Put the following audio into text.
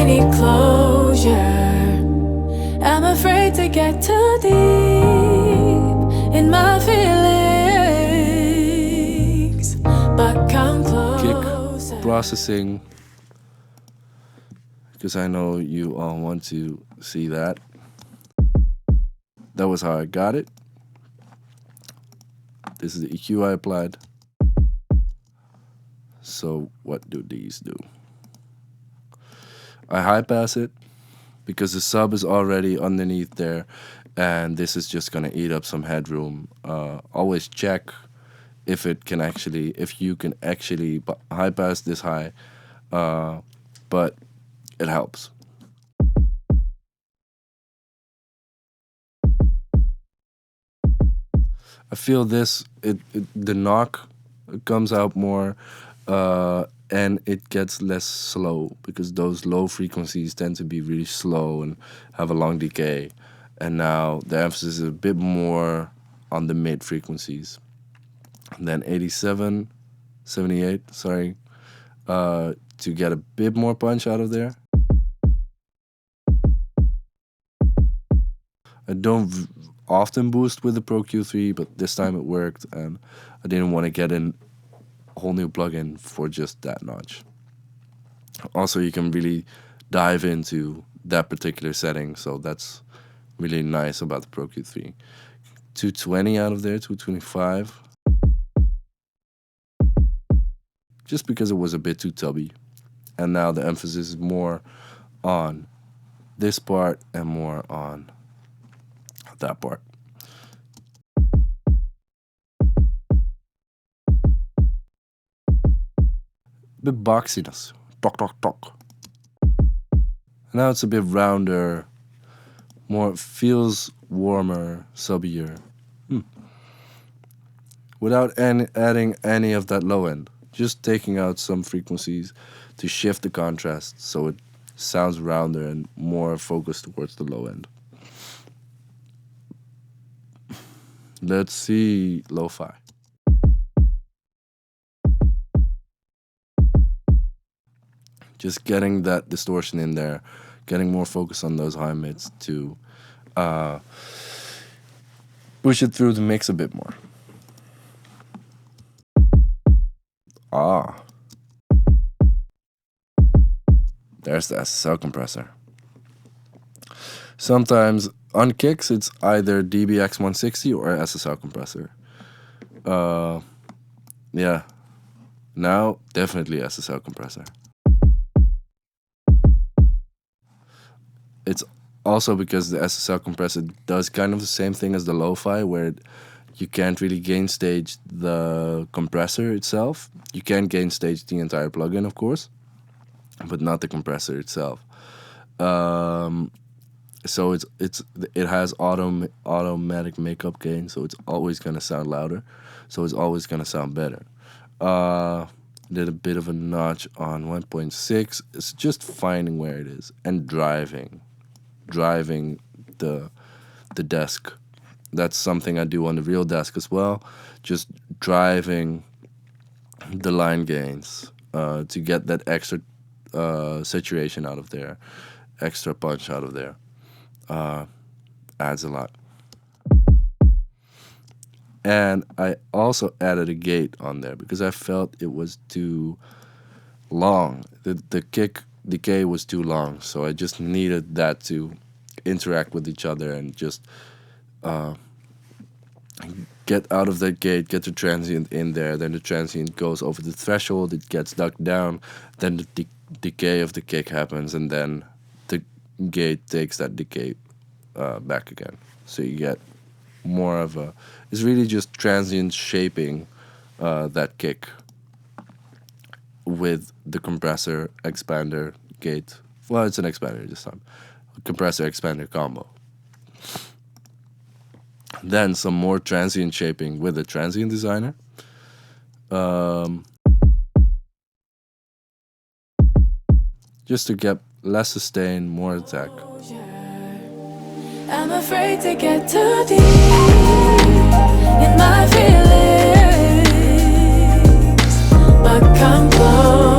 I need closure. I'm afraid to get too deep in my feelings, but come closer. Kick processing, because I know you all want to see that. That was how I got it. This is the EQ I applied. So what do these do? I high pass it because the sub is already underneath there, and this is just gonna eat up some headroom. Always check if you can actually high pass this high, but it helps. I feel this, the knock comes out more, and it gets less slow because those low frequencies tend to be really slow and have a long decay. And now the emphasis is a bit more on the mid frequencies. And then 78, sorry, to get a bit more punch out of there. I don't often boost with the Pro Q3, but this time it worked, and I didn't want to get in a whole new plugin for just that notch. Also, you can really dive into that particular setting, so that's really nice about the Pro Q3. 220 out of there, 225. Just because it was a bit too tubby. And now the emphasis is more on this part and more on that part. Bit boxiness. Talk, talk, talk. Now it's a bit rounder, more feels warmer, subbier. Without adding any of that low end. Just taking out some frequencies to shift the contrast so it sounds rounder and more focused towards the low end. Let's see lo-fi. Just getting that distortion in there, getting more focus on those high mids to push it through the mix a bit more. There's the SSL compressor. Sometimes on kicks, it's either DBX160 or SSL compressor. Yeah. Now, definitely SSL compressor. It's also because the SSL compressor does kind of the same thing as the lo-fi, where you can't really gain stage the compressor itself. You can gain stage the entire plugin, of course, but not the compressor itself. So it has automatic makeup gain, so it's always gonna sound louder, so it's always gonna sound better. Did a bit of a notch on 1.6. It's just finding where it is and driving the desk. That's something I do on the real desk as well. Just driving the line gains to get that extra saturation out of there, extra punch out of there. Adds a lot. And I also added a gate on there because I felt it was too long. The kick decay was too long, so I just needed that to interact with each other and just get out of that gate, get the transient in there, then the transient goes over the threshold, it gets ducked down, then the decay of the kick happens, and then the gate takes that decay back again. So you get more of a... It's really just transient shaping that kick with the compressor, expander, gate. Well, it's an expander this time. Compressor, expander combo. Then some more transient shaping with the transient designer. Just to get less sustain, more attack. I'm afraid to get too deep in my feelings, but come close.